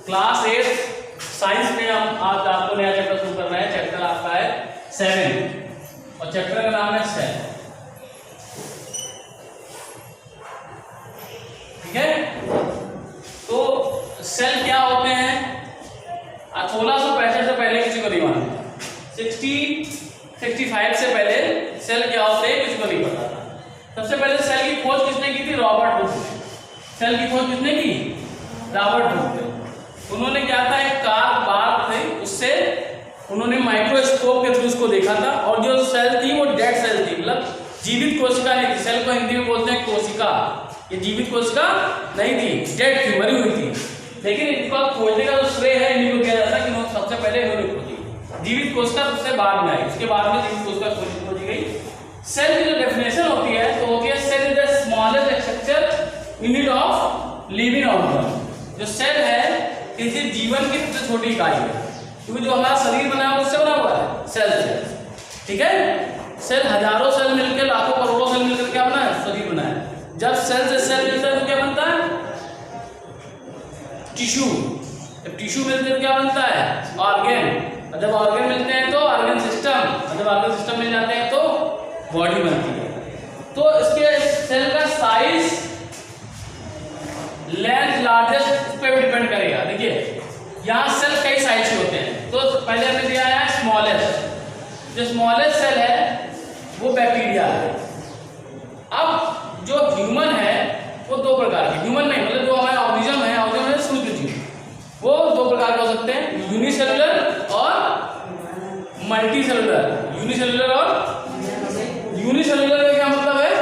Class 8 science में हम आज आपको नया चैप्टर शुरू कर रहे हैं। चैप्टर आपका है 7 और चैप्टर का नाम है सेल। ठीक है, तो सेल क्या होते हैं 1665 से पहले किसी को नहीं मालूम, 65 से पहले सेल क्या होते हैं किसी को नहीं पता था। सबसे पहले सेल की खोज किसने की थी? रॉबर्ट हुक ने। सेल की खोज किसने की? रॉबर्ट हुक ने। उन्होंने क्या था, एक कार बार थी, उससे उन्होंने माइक्रोस्कोप के थ्रू उसको देखा था और जो सेल थी वो डेड सेल थी, मतलब जीवित कोशिका नहीं थी। सेल को हिंदी में बोलते हैं कोशिका, ये जीवित कोशिका नहीं थी, डेड थी, मरी हुई थी। लेकिन इनको खोजने का जो श्रेय है इन्हीं को दिया जाता है कि सबसे पहले इन्होंने खोजी। जीवित कोशिका सबसे बाद में आई, उसके बाद में जीवित कोशिका खोजी गई। सेल की जो डेफिनेशन होती है तो होती है cell is the smallest structure unit of living organ. जो सेल है किसी जीवन की सबसे छोटी इकाई है, क्योंकि जो हमारा शरीर बना है उससे बना हुआ है, सेल से। ठीक है, सेल हजारों सेल मिलकर, लाखों करोड़ों सेल मिलकर क्या बना है? शरीर बना है। जब सेल से सेल मिलता है तो क्या बनता है? टिश्यू। जब टिश्यू मिलते तो क्या बनता है? ऑर्गन। और जब ऑर्गन मिलते हैं तो ऑर्गन सिस्टम, और जब ऑर्गन सिस्टम मिल जाते हैं तो बॉडी बनती है। तो इसके सेल का साइज, लेंथ, लार्जेस्ट पे भी डिपेंड करेगा। देखिए यहाँ सेल कई साइज के होते हैं, तो पहले हमने दिया है स्मॉलेस्ट। जो स्मॉलेस्ट सेल है वो बैक्टीरिया है। अब जो ह्यूमन है वो दो प्रकार के, ह्यूमन नहीं मतलब जो हमारा ऑर्गेनिज्म है सूक्ष्म जीव, वो दो प्रकार के हो सकते हैं, यूनिसेलुलर और मल्टी सेलुलर। यूनिसेलुलर और यूनिसेलुलर का क्या मतलब है?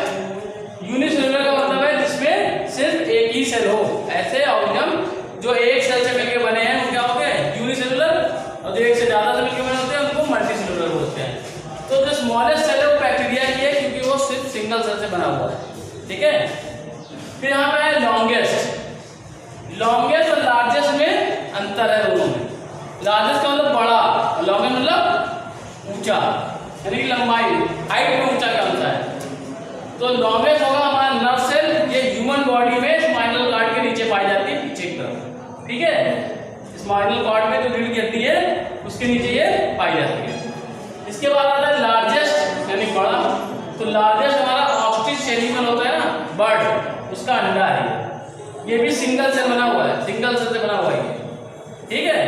यूनिसेलुलर का मतलब है जिसमें सिर्फ एक ही सेल हो। ऐसे ऑर्गेनिज्म जो एक सेल से मिलकर बने हैं वो क्या होते हैं? यूनिसेलुलर, और जो एक से ज्यादा से मिलकर बने होते हैं उनको मल्टीसेलुलर बोलते हैं। तो जो स्मॉलेस्ट सेल है वो बैक्टीरिया की है, क्योंकि वो सिर्फ सिंगल सेल से बना हुआ है। ठीक है, फिर यहाँ पे है लॉन्गेस्ट। लॉन्गेस्ट और लार्जेस्ट में अंतर है दोनों में। लार्जेस्ट का मतलब बड़ा, लॉन्गेस्ट मतलब ऊंचा, यानी कि लंबाई, हाइट में ऊंचा क्या होता है। तो लॉन्गेस्ट होगा हमारा नर्व सेल। ये ह्यूमन बॉडी में स्पाइनल कॉर्ड के नीचे पाई जाती है, पीछे की तरफ। ठीक है, स्पाइनल कॉर्ड में जो रीढ़ की हड्डी है उसके नीचे ये पाई जाती है। इसके बाद आता है लार्जेस्ट यानी बड़ा। तो लार्जेस्ट हमारा ऑस्ट्रिच एनिमल होता है ना, बर्ड, उसका अंडा है। ये भी सिंगल सेल बना हुआ है, सिंगल सेल से बना हुआ है। ठीक है,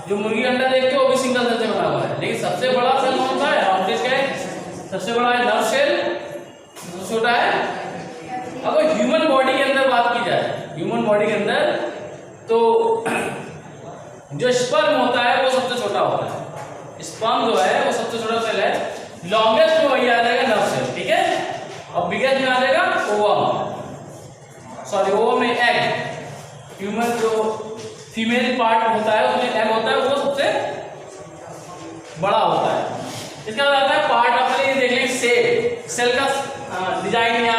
जो मुर्गी अंडा देखते हो वो भी सिंगल सेल से बना हुआ है। लेकिन सबसे बड़ा सेल कौन सा है? ऑस्ट्रिच का है। सबसे बड़ा है नर्व सेल, छोटा है। अब ह्यूमन बॉडी के अंदर बात की जाए, ह्यूमन बॉडी के अंदर तो जो स्पर्म होता है वो सबसे छोटा होता है। स्पर्म जो है वो सबसे छोटा सेल है। लॉन्गेस्ट में वही आ जाएगा नर्व सेल। ठीक है, और बिगेस्ट में आ जाएगा ओवम, सॉरी ओवम में एग। ह्यूमन जो फीमेल पार्ट होता है उसमें एग होता है, वो सबसे बड़ा होता है। इसके बाद आता है पार्ट ऑफ सेल। देख लें सेल, सेल का डिजाइन या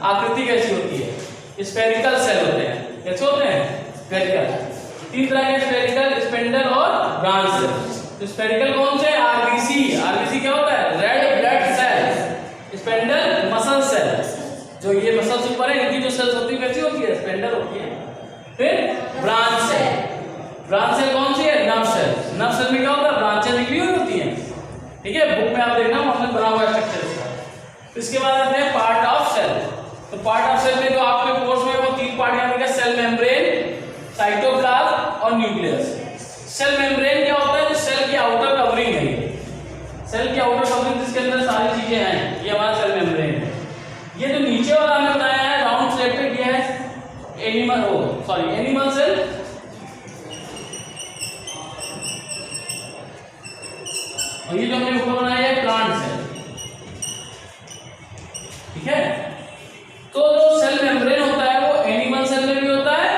आकृति कैसी होती है? स्फेरिकल सेल होते हैं। कैसे होते हैं? स्फेरिकल। तीन तरह के स्फेरिकल, स्पेंडल और ब्रांच सेल। तो स्फेरिकल कौन से? आरबीसी। आरबीसी क्या होता है? Red blood cell. Spindle muscle cell, जो ये मसल्स ऊपर है इनकी जो सेल्स होती है कैसी होती है? स्पेंडल होती है। फिर ब्रांच सेल। ब्रांच सेल कौन सी है? Nerve cell. नर्व सेल में क्या होता है? ब्रांचें निकली हुई होती हैं। ठीक है, बुक में आप देखना हमने बना हुआ स्ट्रक्चर इसका। इसके बाद आते हैं पार्ट ऑफ सेल। तो पार्ट ऑफ सेल में जो आपके कोर्स में वो तीन पार्ट यानी कि सेल मेम्ब्रेन, साइटोप्लाज्म और न्यूक्लियस। सेल मेम्ब्रेन क्या होता है? जो सेल की आउटर कवरिंग है, सेल की आउटर कवरिंग जिसके अंदर सारी चीजें हैं, ये हमारा सेल मेम्ब्रेन है। ये जो नीचे वाला हमने बनाया है राउंड शेप, ये है एनिमल सेल। और ये जो हमने ऊपर बनाया है प्लांट सेल। ठीक है, तो जो सेल मेम्ब्रेन होता है वो एनिमल सेल में भी होता है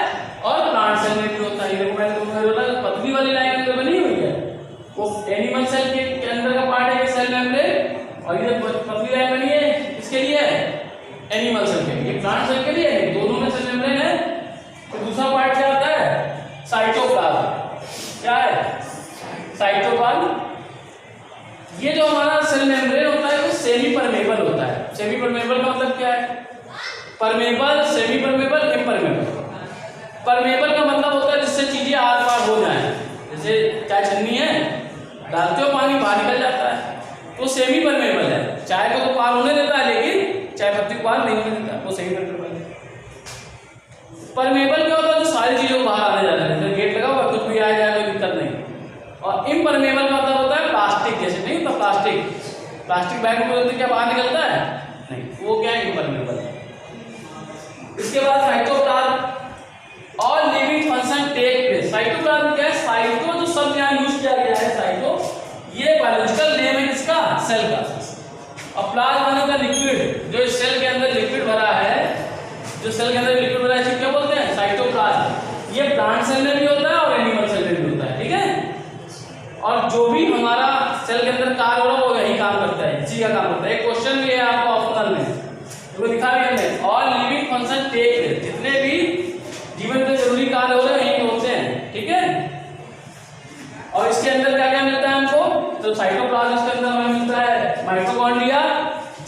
और प्लांट सेल में भी होता है। ये मैंने पतली वाली लाइन अंदर बनी हुई है वो एनिमल सेल के अंदर का पार्ट है, ये सेल मेम्ब्रेन। और ये पतली लाइन बनी है इसके लिए एनिमल सेल के लिए, प्लांट सेल के लिए, दोनों में सेल मेम्ब्रेन है। तो दूसरा पार्ट क्या आता है? साइटोप्लाज्म। क्या है? साइटोप्लाज्म। ये जो हमारा सेल मेम्ब्रेन होता है वो सेमी परमेबल होता है। सेमी परमेबल का मतलब क्या है? Permeable, semi permeable, impermeable. Permeable का मतलब होता है जिससे चीजें आर चाय छन्नी है, डालते हो पानी बाहर निकल जाता है, तो सेमी परमेबल है। चाय को तो पार होने देता है लेकिन चाय पत्ती को पार नहीं होने देता, वो सेमी परमेबल है। परमेबल क्या होता है? जो सारी चीजों को बाहर आने जाने देता है, गेट लगा हुआ कुछ भी आ जाए कोई दिक्कत नहीं। और इम्परमेबल का मतलब होता है प्लास्टिक, जैसे नहीं होता प्लास्टिक बैग में क्या बाहर निकलता है नहीं, वो क्या है? इम्परमेबल है। इसके बाद साइटोप्लाज्म और living function take place. Cytoplasm क्या है? साइटो जो शब्द यहाँ यूज किया गया है साइटो, ये बायोलॉजिकल नेम है किसका? सेल का। और प्लाज्मा का लिक्विड, जो इस सेल के अंदर लिक्विड भरा है, जो सेल के अंदर लिक्विड भरा है क्या बोलते हैं? साइटोप्लाज्म। ये प्लांट सेल में भी होता है और एनिमल सेल में भी होता है, ठीक है। और जो भी हमारा सेल के अंदर कार्य हो रहा है वो यही काम करता है, इसी का काम करता है। एक क्वेश्चन भी है आपको ऑप्शनल में, तो दिखा भी हमने, all living function take place. जितने भी जीवन में जरूरी कार्य हो रहे हैं यही होते हैं, ठीक है। और इसके अंदर क्या क्या मिलता है हमको? तो साइटोप्लाज्म के अंदर हमें मिलता है माइटोकॉन्ड्रिया,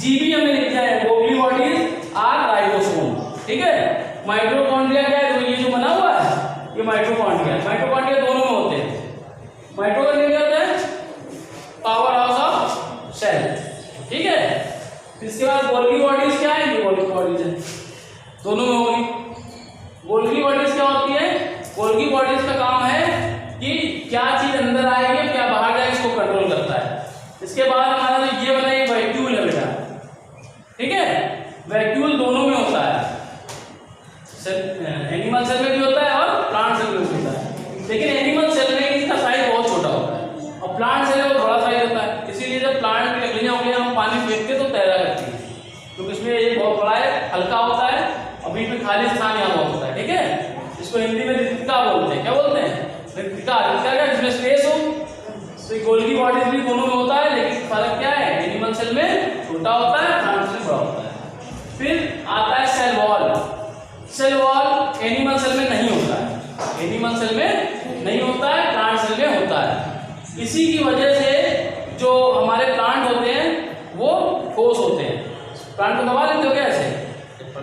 जीबी हमें लिख दिया है, गोल्गी बॉडीज आर राइबोसोम, ठीक है। माइटोकॉन्ड्रिया क्या है? तो ये जो बना हुआ है ये माइटोकॉन्ड्रिया। माइटोकॉन्ड्रिया दोनों में होते हैं। माइटोकॉन्ड्रिया क्या होता है? पावर हाउस ऑफ सेल, ठीक है। इसके बाद गोल्गी बॉडीज क्या है? ये गोल्गी बॉडीज है, दोनों में होगी। गोल्गी बॉडीज क्या होती है? गोल्गी बॉडीज का काम है कि क्या चीज अंदर आएगी क्या बाहर जाएगी, इसको कंट्रोल करता है। इसके बाद हमारा ये बना एक वैक्यूल है बेटा, ठीक है। वैक्यूल दोनों में होता है, एनिमल सेल में भी होता है और प्लांट सेल में भी होता है। लेकिन एनिमल सेल में इसका साइज बहुत छोटा होता है और प्लांट सेल में वो बड़ा साइज होता है। इसीलिए जब प्लांट की लकड़ियां उंगलियां हम पानी फेंकते तो तैरा करती है, क्योंकि इसमें ये बहुत बड़ा है, हल्का होता है और बीच में खाली स्थान यहाँ बहुत होता है, ठीक है। इसको हिंदी में रिक्तिका बोलते हैं। क्या बोलते हैं? रिक्तिका। क्या जिसमें स्पेस हो। तो गोल्गी बॉडीज भी दोनों में होता है, लेकिन फर्क क्या है? एनिमल सेल में छोटा होता है, प्लांट सेल में बड़ा होता है। फिर आता है cell wall. Cell wall animal cell में नहीं होता है, एनिमल सेल में नहीं होता है, प्लांट सेल में होता है। इसी की वजह से जो हमारे प्लांट होते हैं वो ठोस होते हैं। प्लांट को दबा लेते हो क्या? ऐसे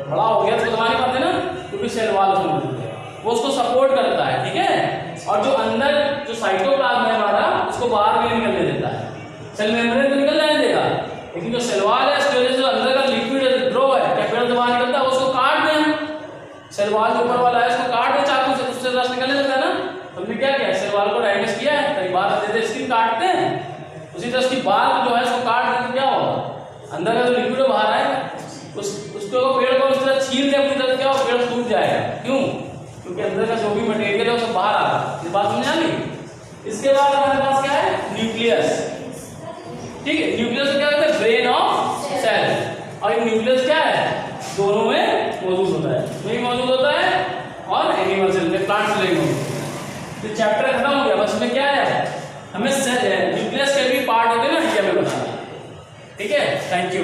बड़ा हो गया तो दबा नहीं पाते ना, क्योंकि सेल वॉल उसमें मौजूद है, वो उसको सपोर्ट करता है, ठीक है। और जो अंदर जो साइटोप्लाज्म है हमारा, उसको बाहर भी निकलने देता है। सेल मेम्ब्रेन तो निकल जाने देगा, लेकिन जो सेल वॉल है उसकी वजह से अंदर का लिक्विड ड्रॉ है, क्या पेड़ से बाहर निकलता है, उसको काट दें। सेल वॉल के ऊपर वाला है उसको काट दे चाकू से, उससे रस निकलने लगता है ना। हमने क्या किया? सेल वॉल को डैमेज किया है, कई बार देते स्किन काटते हैं, उसी तरह उसकी बाल जो है उसको काट देते, क्या होगा? अंदर का जो लिक्विड बाहर आएगा, उसको पेड़ को उस तरह छील दे अपनी तरफ, क्या हो? पेड़ सूख जाएगा। क्यों? क्योंकि अंदर का जो भी मटेरियल है वो सब बाहर आ रहा है। इस बात समझ आ गई? इसके बाद हमारे पास क्या है? न्यूक्लियस, ठीक है। न्यूक्लियस क्या होता है? Brain of cell. और न्यूक्लियस क्या है? दोनों में मौजूद होता है, में मौजूद होता है और एनिमल सेल में, प्लांट सेल में मौजूद होता है। तो चैप्टर खत्म हो गया। बस में क्या है? हमें न्यूक्लियस के भी पार्ट होते हैं ना, ये हमें बताना है, ठीक है। Thank you.